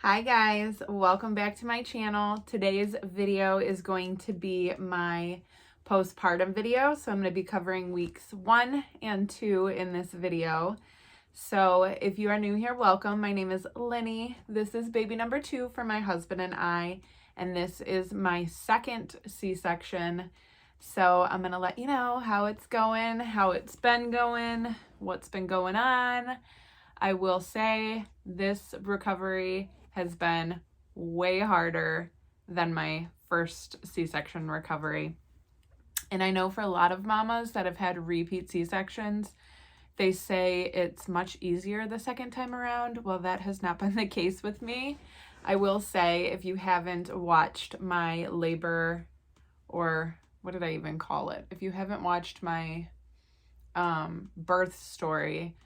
Hi guys, welcome back to my channel. Today's video is going to be my postpartum video. So I'm going to be covering weeks 1 and 2 in this video. So if you are new here, welcome. My name is Lenny. This is baby number 2 for my husband and I, and this is my second C-section. So I'm going to let you know how it's going, how it's been going, what's been going on. I will say this recovery has been way harder than my first C-section recovery. And I know for a lot of mamas that have had repeat C-sections, they say it's much easier the second time around. Well, that has not been the case with me. I will say, if you haven't watched my labor, or what did I even call it? If you haven't watched my birth story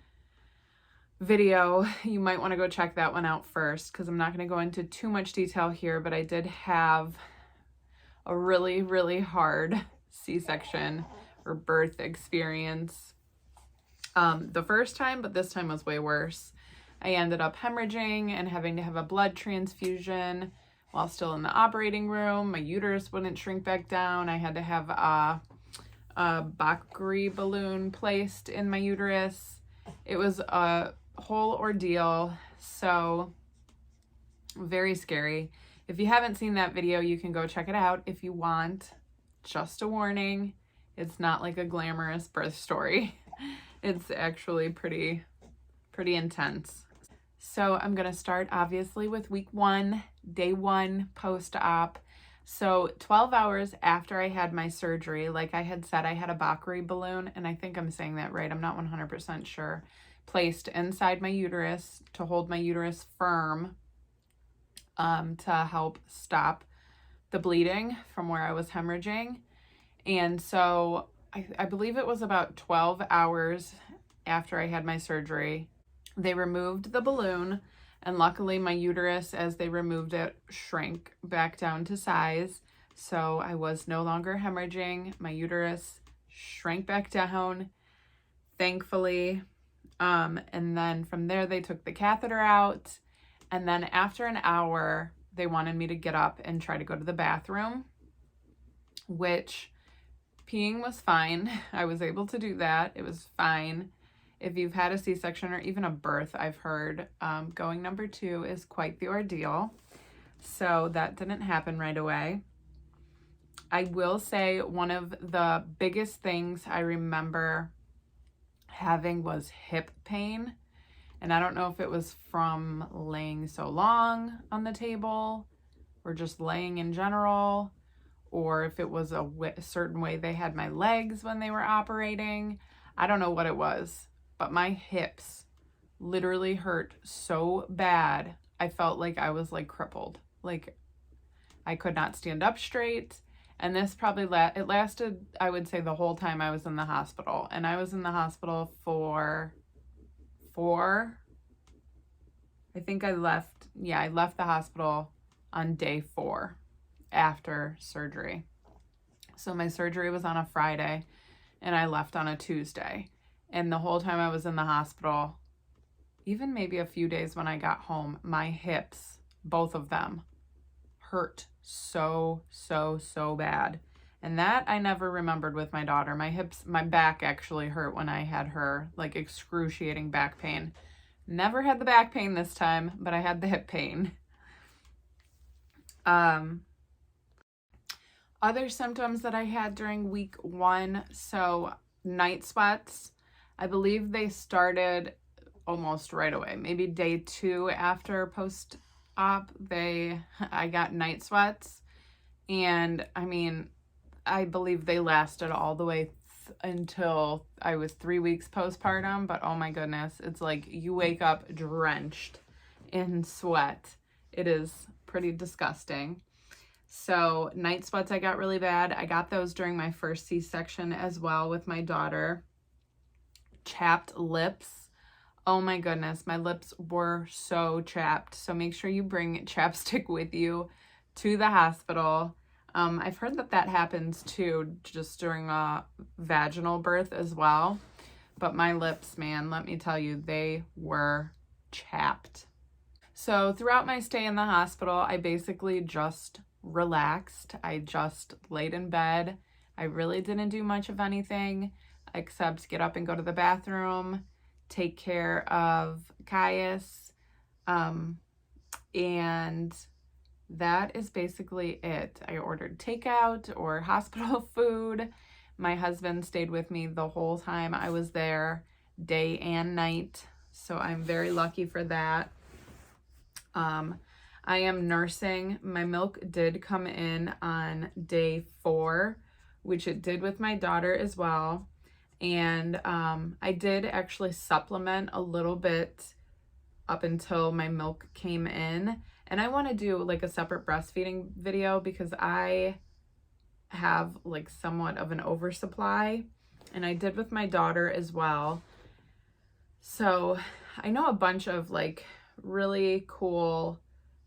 video, you might want to go check that one out first, because I'm not going to go into too much detail here, but I did have a really hard C-section or birth experience the first time, but this time was way worse. I ended up hemorrhaging and having to have a blood transfusion while still in the operating room. My uterus wouldn't shrink back down. I had to have a Bacri balloon placed in my uterus. It was a whole ordeal, so very scary. If you haven't seen that video, you can go check it out if you want. Just a warning, it's not like a glamorous birth story. It's actually pretty intense. So I'm gonna start obviously with week 1, day 1 post-op. So 12 hours after I had my surgery, like I had said, I had a Bacri balloon, and I think I'm saying that right, I'm not 100% sure, placed inside my uterus to hold my uterus firm to help stop the bleeding from where I was hemorrhaging. And so I believe it was about 12 hours after I had my surgery, they removed the balloon, and luckily my uterus, as they removed it, shrank back down to size. So I was no longer hemorrhaging. My uterus shrank back down, thankfully. And then from there, they took the catheter out. And then after an hour, they wanted me to get up and try to go to the bathroom, which peeing was fine. I was able to do that. It was fine. If you've had a C-section or even a birth, I've heard going number 2 is quite the ordeal. So that didn't happen right away. I will say one of the biggest things I remember having was hip pain. And I don't know if it was from laying so long on the table or just laying in general, or if it was a certain way they had my legs when they were operating. I don't know what it was, but my hips literally hurt so bad. I felt like I was like crippled. Like I could not stand up straight. And this probably it lasted, I would say, the whole time I was in the hospital. And I was in the hospital for I think I left the hospital on day 4 after surgery. So my surgery was on a Friday and I left on a Tuesday. And the whole time I was in the hospital, even maybe a few days when I got home, my hips, both of them, hurt so bad. And that I never remembered with my daughter. My hips, my back actually hurt when I had her, like excruciating back pain. Never had the back pain this time, but I had the hip pain. Other symptoms that I had during week 1, so night sweats. I believe they started almost right away, maybe day 2 after post-op. I got night sweats, and I mean, I believe they lasted all the way until I was 3 weeks postpartum, but oh my goodness, it's like you wake up drenched in sweat. It is pretty disgusting. So night sweats I got really bad. I got those during my first C-section as well with my daughter. Chapped lips. Oh my goodness, my lips were so chapped. So make sure you bring chapstick with you to the hospital. I've heard that happens too, just during a vaginal birth as well. But my lips, man, let me tell you, they were chapped. So throughout my stay in the hospital, I basically just relaxed. I just laid in bed. I really didn't do much of anything except get up and go to the bathroom, take care of Caius, and that is basically it. I ordered takeout or hospital food. My husband stayed with me the whole time I was there, day and night, so I'm very lucky for that. I am nursing. My milk did come in on day 4, which it did with my daughter as well. And I did actually supplement a little bit up until my milk came in. And I want to do like a separate breastfeeding video because I have like somewhat of an oversupply, and I did with my daughter as well. So I know a bunch of like really cool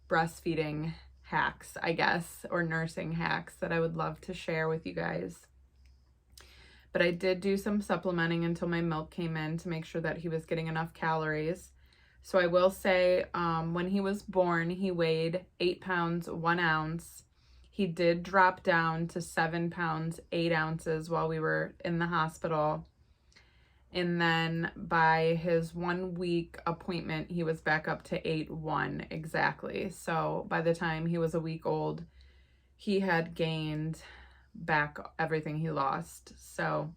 breastfeeding hacks, I guess, or nursing hacks that I would love to share with you guys. But I did do some supplementing until my milk came in to make sure that he was getting enough calories. So I will say when he was born, he weighed 8 pounds, 1 ounce. He did drop down to 7 pounds, 8 ounces while we were in the hospital. And then by his 1 week appointment, he was back up to 8.1 exactly. So by the time he was a week old, he had gained back everything he lost. So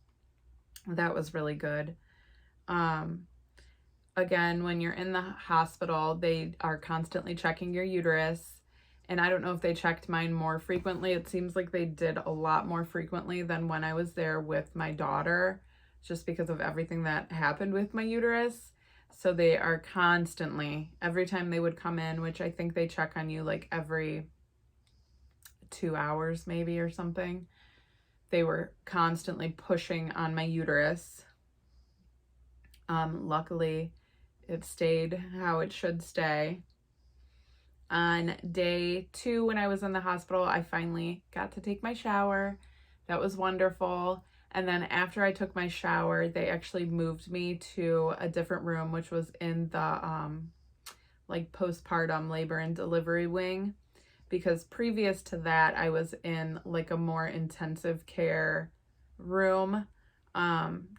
that was really good. Again, when you're in the hospital, they are constantly checking your uterus. And I don't know if they checked mine more frequently. It seems like they did a lot more frequently than when I was there with my daughter, just because of everything that happened with my uterus. So they are constantly, every time they would come in, which I think they check on you like every 2 hours maybe or something, they were constantly pushing on my uterus. Luckily, it stayed how it should stay. On day 2, when I was in the hospital, I finally got to take my shower. That was wonderful. And then after I took my shower, they actually moved me to a different room, which was in the like postpartum labor and delivery wing, because previous to that, I was in like a more intensive care room,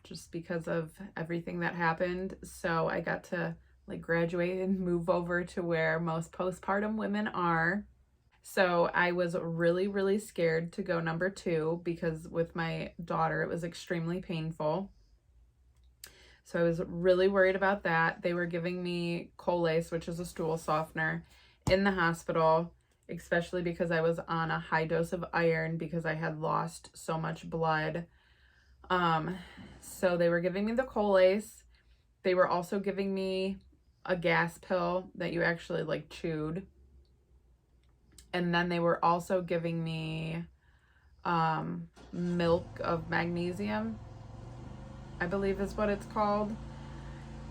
just because of everything that happened. So I got to like graduate and move over to where most postpartum women are. So I was really, really scared to go number 2 because with my daughter, it was extremely painful. So I was really worried about that. They were giving me Colace, which is a stool softener, in the hospital, especially because I was on a high dose of iron because I had lost so much blood. So they were giving me the Colace. They were also giving me a gas pill that you actually like chewed. And then they were also giving me milk of magnesium, I believe is what it's called.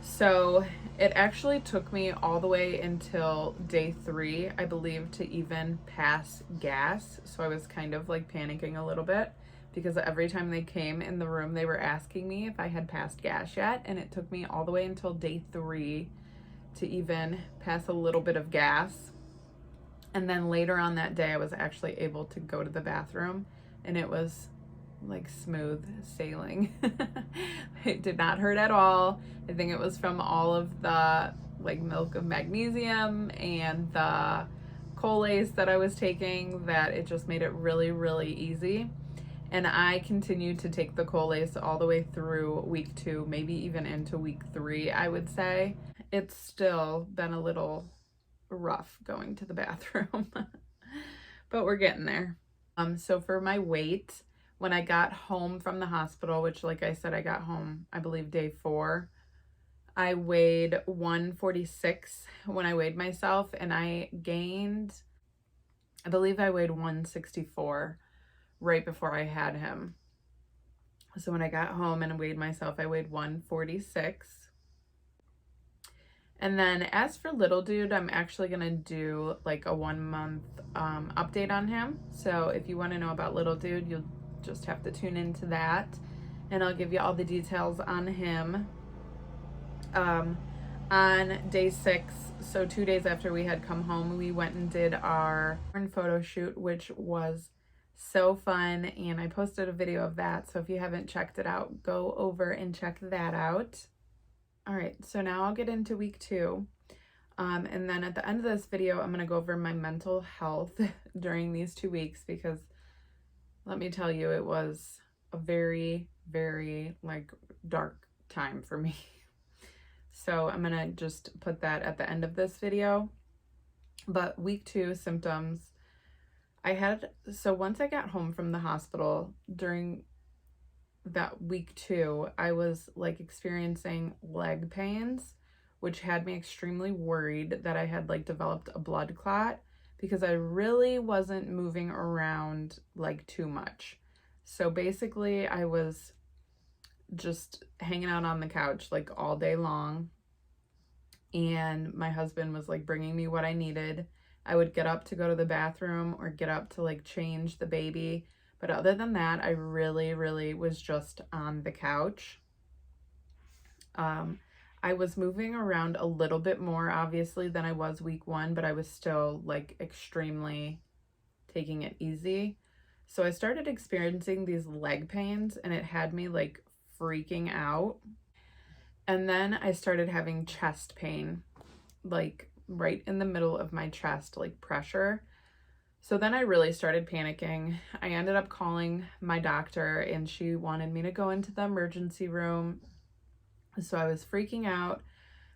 So it actually took me all the way until day 3, I believe, to even pass gas. So I was kind of like panicking a little bit because every time they came in the room, they were asking me if I had passed gas yet. And it took me all the way until day 3 to even pass a little bit of gas. And then later on that day, I was actually able to go to the bathroom, and it was like smooth sailing. It did not hurt at all. I think it was from all of the like milk of magnesium and the Colace that I was taking that it just made it really, really easy. And I continued to take the Colace all the way through week 2, maybe even into week 3, I would say. It's still been a little rough going to the bathroom, but we're getting there. So for my weight, when I got home from the hospital, which like I said, I got home, I believe day 4, I weighed 146 when I weighed myself, and I gained, I believe I weighed 164 right before I had him. So when I got home and weighed myself, I weighed 146. And then as for little dude, I'm actually going to do like a 1-month update on him. So if you want to know about little dude, you'll just have to tune into that. And I'll give you all the details on him. On day 6, so 2 days after we had come home, we went and did our photo shoot, which was so fun, and I posted a video of that, so if you haven't checked it out, go over and check that out. All right, so now I'll get into week 2. And then at the end of this video, I'm going to go over my mental health during these 2 weeks, because let me tell you, it was a very, very like dark time for me. So I'm going to just put that at the end of this video. But week 2 symptoms, so once I got home from the hospital during that week 2, I was like experiencing leg pains, which had me extremely worried that I had like developed a blood clot, because I really wasn't moving around like too much. So basically I was just hanging out on the couch like all day long, and my husband was like bringing me what I needed. I would get up to go to the bathroom or get up to like change the baby, but other than that, I really was just on the couch. I was moving around a little bit more obviously than I was week 1, but I was still like extremely taking it easy. So I started experiencing these leg pains, and it had me like freaking out. And then I started having chest pain, like right in the middle of my chest, like pressure. So then I really started panicking. I ended up calling my doctor, and she wanted me to go into the emergency room. So I was freaking out.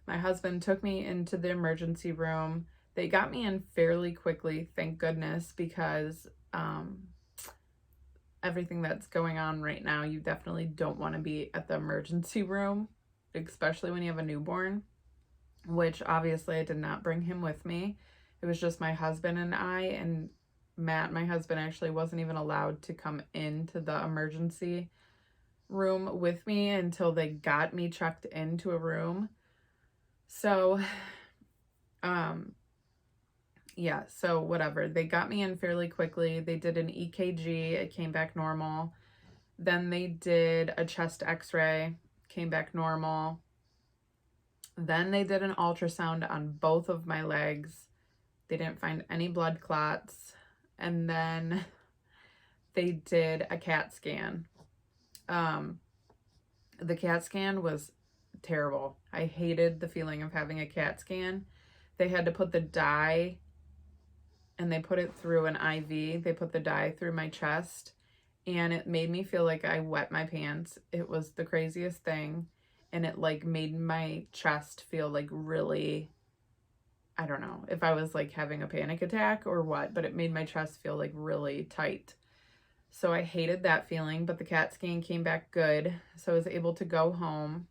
My husband took me into the emergency room. They got me in fairly quickly, thank goodness, because everything that's going on right now, you definitely don't want to be at the emergency room, especially when you have a newborn, which obviously I did not bring him with me. It was just my husband and I, and Matt, my husband, actually wasn't even allowed to come into the emergency room with me until they got me checked into a room. So, yeah, so whatever. They got me in fairly quickly. They did an EKG, it came back normal. Then they did a chest x-ray, came back normal. Then they did an ultrasound on both of my legs. They didn't find any blood clots. And then they did a CAT scan. The CAT scan was terrible. I hated the feeling of having a CAT scan. They had to put the dye, and they put it through an IV. They put the dye through my chest, and it made me feel like I wet my pants. It was the craziest thing. And it like made my chest feel like really, I don't know if I was like having a panic attack or what, but it made my chest feel like really tight. So I hated that feeling, but the CAT scan came back good. So I was able to go home,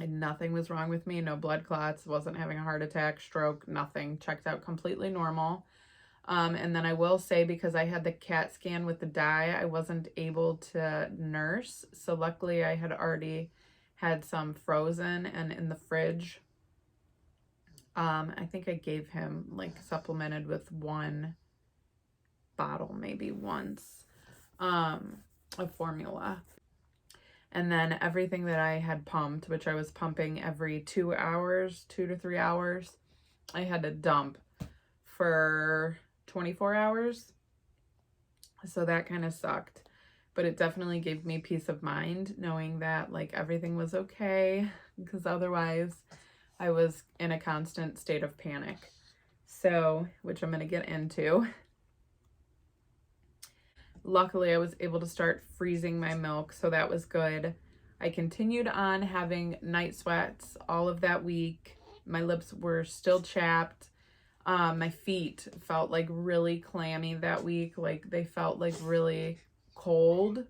and nothing was wrong with me. No blood clots, wasn't having a heart attack, stroke, nothing. Checked out completely normal. And then I will say, because I had the CAT scan with the dye, I wasn't able to nurse. So luckily I had already had some frozen and in the fridge. I think I gave him like supplemented with 1 bottle maybe once of formula. And then everything that I had pumped, which I was pumping every 2 hours, 2 to 3 hours, I had to dump for 24 hours. So that kind of sucked, but it definitely gave me peace of mind knowing that like everything was okay, because otherwise I was in a constant state of panic. So, which I'm going to get into. Luckily, I was able to start freezing my milk, so that was good. I continued on having night sweats all of that week. My lips were still chapped. My feet felt like really clammy that week. Like they felt like really cold.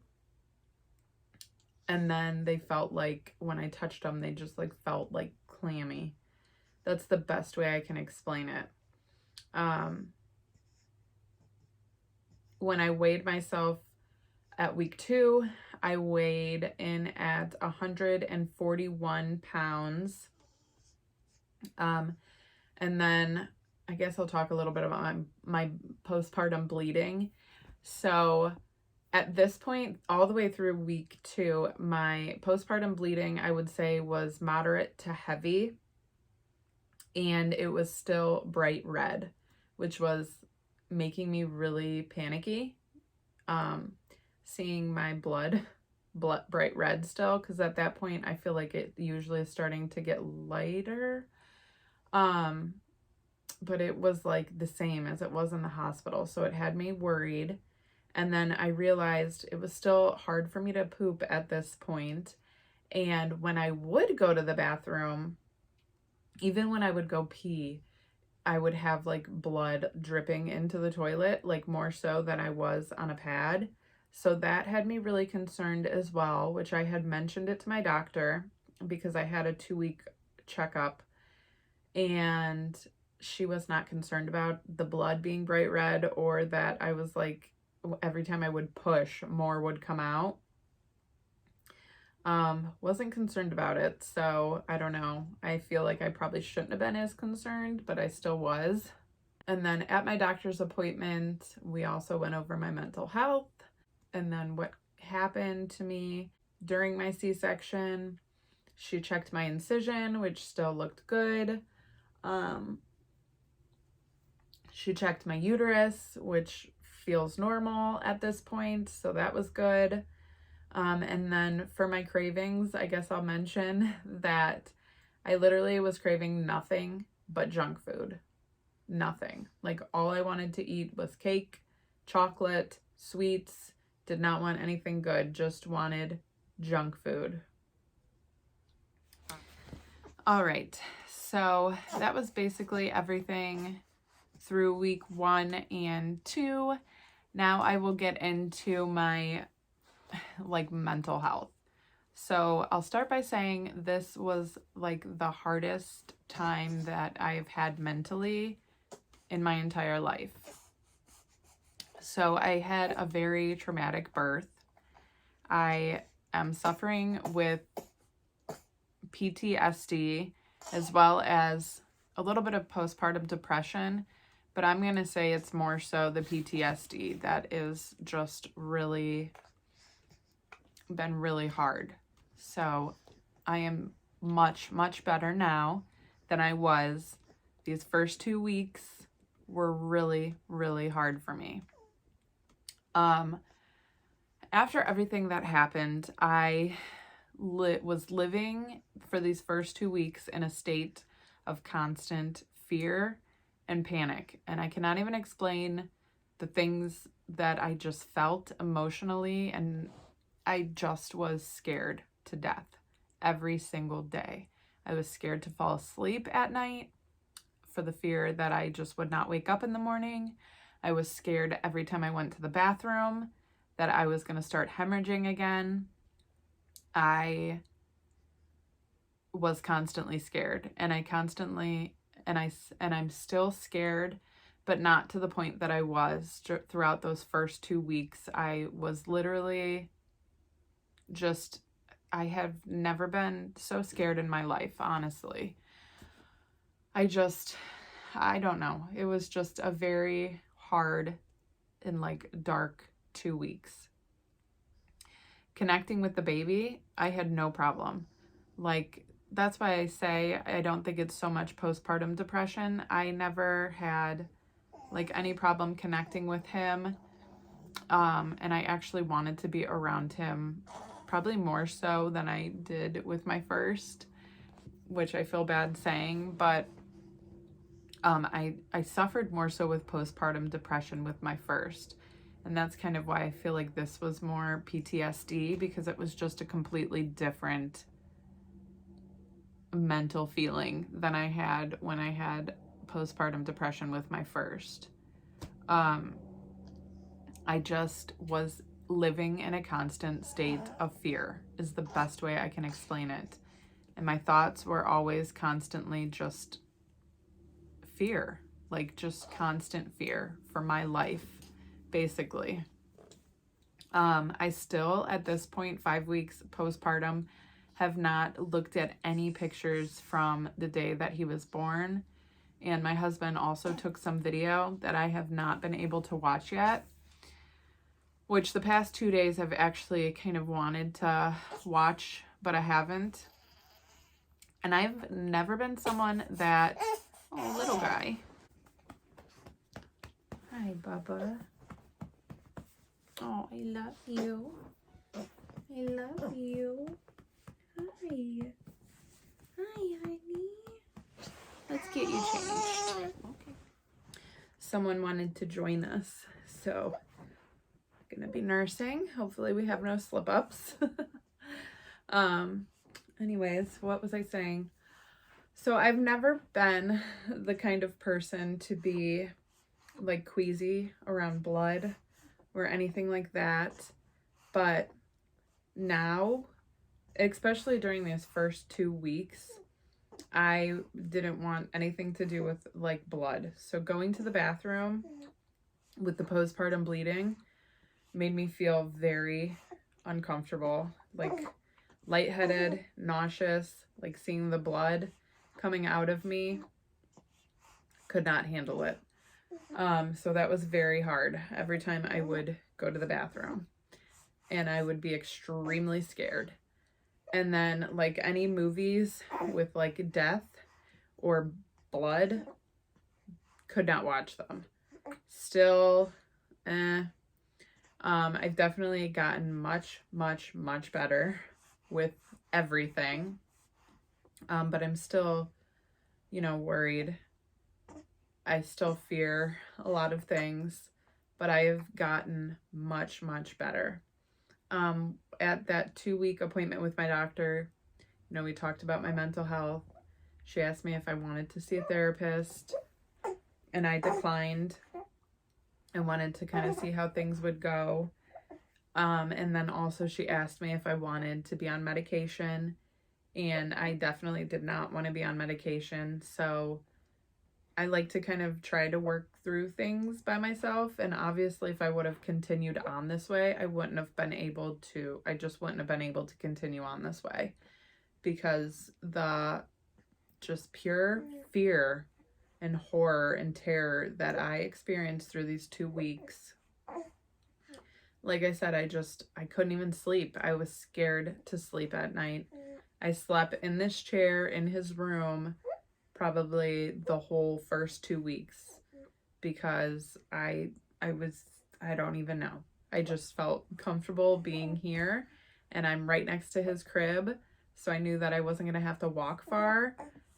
And then they felt like when I touched them, they just like felt like clammy. That's the best way I can explain it. When I weighed myself at week 2, I weighed in at 141 pounds. And then I guess I'll talk a little bit about my postpartum bleeding. So at this point, all the way through week 2, my postpartum bleeding, I would say, was moderate to heavy. and it was still bright red, which was making me really panicky. Seeing my blood bright red still, because at that point I feel like it usually is starting to get lighter. But it was like the same as it was in the hospital, so it had me worried. And then I realized it was still hard for me to poop at this point. And when I would go to the bathroom, even when I would go pee, I would have like blood dripping into the toilet, like more so than I was on a pad. So that had me really concerned as well, which I had mentioned it to my doctor because I had a 2-week checkup, and she was not concerned about the blood being bright red or that I was like, every time I would push, more would come out. Wasn't concerned about it, so I don't know. I feel like I probably shouldn't have been as concerned, but I still was. And then at my doctor's appointment, we also went over my mental health and then what happened to me during my C-section. She checked my incision, which still looked good. She checked my uterus, which feels normal at this point, so that was good. And then for my cravings, I guess I'll mention that I literally was craving nothing but junk food. Nothing. Like, all I wanted to eat was cake, chocolate, sweets, did not want anything good, just wanted junk food. All right, so that was basically everything through week 1 and 2. Now I will get into my like mental health. So I'll start by saying this was like the hardest time that I've had mentally in my entire life. So I had a very traumatic birth. I am suffering with PTSD as well as a little bit of postpartum depression, but I'm going to say it's more so the PTSD that is just really been really hard. So I am much, much better now than I was. These first 2 weeks were really, really hard for me. After everything that happened, I was living for these first 2 weeks in a state of constant fear and panic. And I cannot even explain the things that I just felt emotionally, and I just was scared to death every single day. I was scared to fall asleep at night for the fear that I just would not wake up in the morning. I was scared every time I went to the bathroom that I was going to start hemorrhaging again. I was constantly scared, and I'm still scared, but not to the point that I was throughout those first 2 weeks. I was literally just, I have never been so scared in my life, honestly. I don't know. It was just a very hard and like dark 2 weeks. Connecting with the baby, I had no problem. Like, that's why I say I don't think it's so much postpartum depression. I never had like any problem connecting with him. And I actually wanted to be around him probably more so than I did with my first, which I feel bad saying, but I suffered more so with postpartum depression with my first. And that's kind of why I feel like this was more PTSD, because it was just a completely different mental feeling than I had when I had postpartum depression with my first. I just was living in a constant state of fear, is the best way I can explain it. And my thoughts were always constantly just fear, like just constant fear for my life, basically. I still, at this point, 5 weeks postpartum, have not looked at any pictures from the day that he was born. And my husband also took some video that I have not been able to watch yet, which the past 2 days I've actually kind of wanted to watch, but I haven't. And I've never been someone that Oh, little guy. Hi, Bubba. Oh, I love you. I love you. Hi. Hi, honey. Let's get you changed. Okay. Someone wanted to join us, so I'm gonna be nursing. Hopefully we have no slip-ups. Anyways, what was I saying? So I've never been the kind of person to be like queasy around blood or anything like that, but now, especially during these first 2 weeks, I didn't want anything to do with like blood. So going to the bathroom with the postpartum bleeding made me feel very uncomfortable, like lightheaded, nauseous, like seeing the blood coming out of me. Could not handle it. So that was very hard every time I would go to the bathroom, and I would be extremely scared. And then like any movies with like death or blood, could not watch them. Still, I've definitely gotten much better with everything. But I'm still, worried. I still fear a lot of things, but I have gotten much better. At that 2-week appointment with my doctor, we talked about my mental health. She asked me if I wanted to see a therapist, and I declined. I wanted to kind of see how things would go. And then also she asked me if I wanted to be on medication, and I definitely did not want to be on medication. So I like to kind of try to work through things by myself. And obviously if I would have continued on this way, I just wouldn't have been able to continue on this way, because the just pure fear and horror and terror that I experienced through these 2 weeks. Like I said, I couldn't even sleep. I was scared to sleep at night. I slept in this chair in his room probably the whole first 2 weeks, because I don't even know. I just felt comfortable being here, and I'm right next to his crib. So I knew that I wasn't going to have to walk far,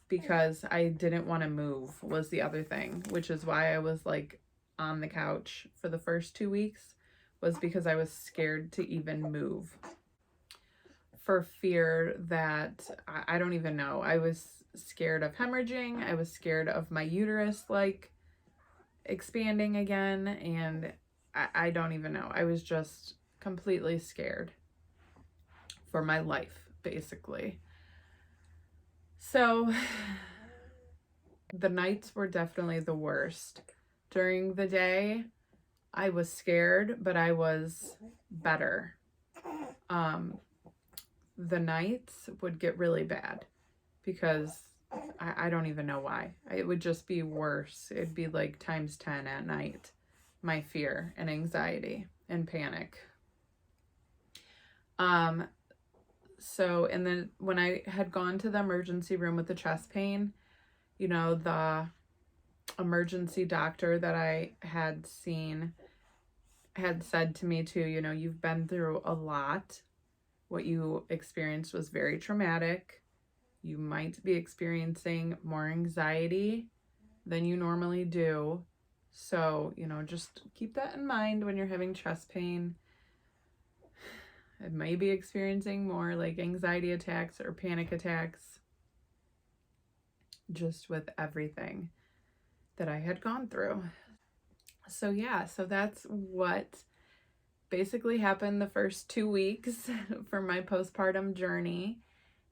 because I didn't want to move was the other thing, which is why I was like on the couch for the first 2 weeks, was because I was scared to even move, for fear that I don't even know. I was scared of hemorrhaging. I was scared of my uterus like expanding again, and I don't even know. I was just completely scared for my life, basically. So the nights were definitely the worst. During the day, I was scared, but I was better. The nights would get really bad, because I don't even know why. It would just be worse. It'd be like times 10 at night. My fear and anxiety and panic. So, and then when I had gone to the emergency room with the chest pain, the emergency doctor that I had seen had said to me too, you've been through a lot. What you experienced was very traumatic. You might be experiencing more anxiety than you normally do. So, just keep that in mind when you're having chest pain. It may be experiencing more like anxiety attacks or panic attacks, just with everything that I had gone through. So yeah, so that's what basically happened the first 2 weeks for my postpartum journey.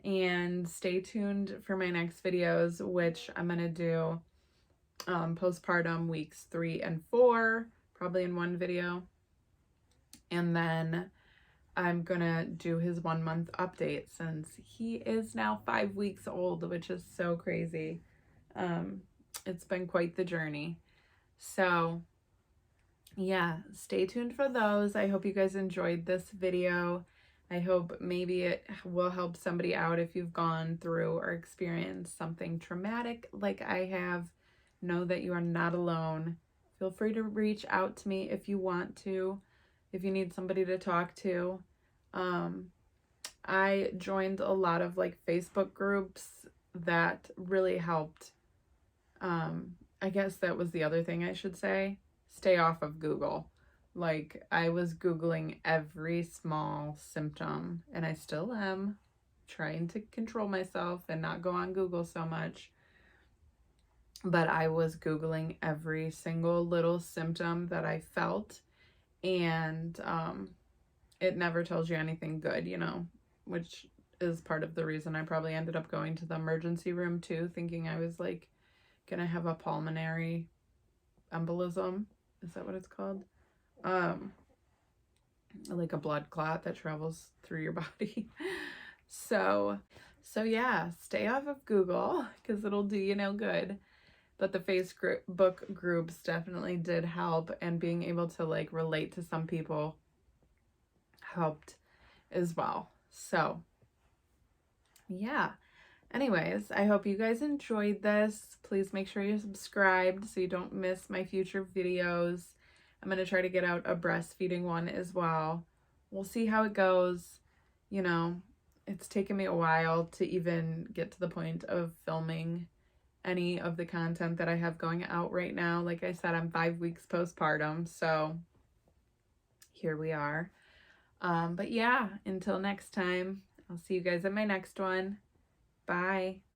And stay tuned for my next videos, which I'm going to do postpartum weeks 3 and 4, probably in one video. And then I'm going to do his 1 month update, since he is now 5 weeks old, which is so crazy. It's been quite the journey. So yeah, stay tuned for those. I hope you guys enjoyed this video. I hope maybe it will help somebody out if you've gone through or experienced something traumatic like I have. Know that you are not alone. Feel free to reach out to me if you want to, if you need somebody to talk to. I joined a lot of like Facebook groups that really helped. I guess that was the other thing I should say. Stay off of Google. Like, I was Googling every small symptom, and I still am trying to control myself and not go on Google so much. But I was Googling every single little symptom that I felt, and it never tells you anything good, you know, which is part of the reason I probably ended up going to the emergency room too, thinking I was like gonna have a pulmonary embolism. Is that what it's called? Like a blood clot that travels through your body. So yeah, stay off of Google because it'll do you no good. But the Facebook groups definitely did help, and being able to like relate to some people helped as well. So yeah. Anyways, I hope you guys enjoyed this. Please make sure you're subscribed so you don't miss my future videos. I'm going to try to get out a breastfeeding one as well. We'll see how it goes. You know, it's taken me a while to even get to the point of filming any of the content that I have going out right now. Like I said, I'm 5 weeks postpartum, so here we are. But yeah, until next time, I'll see you guys in my next one. Bye.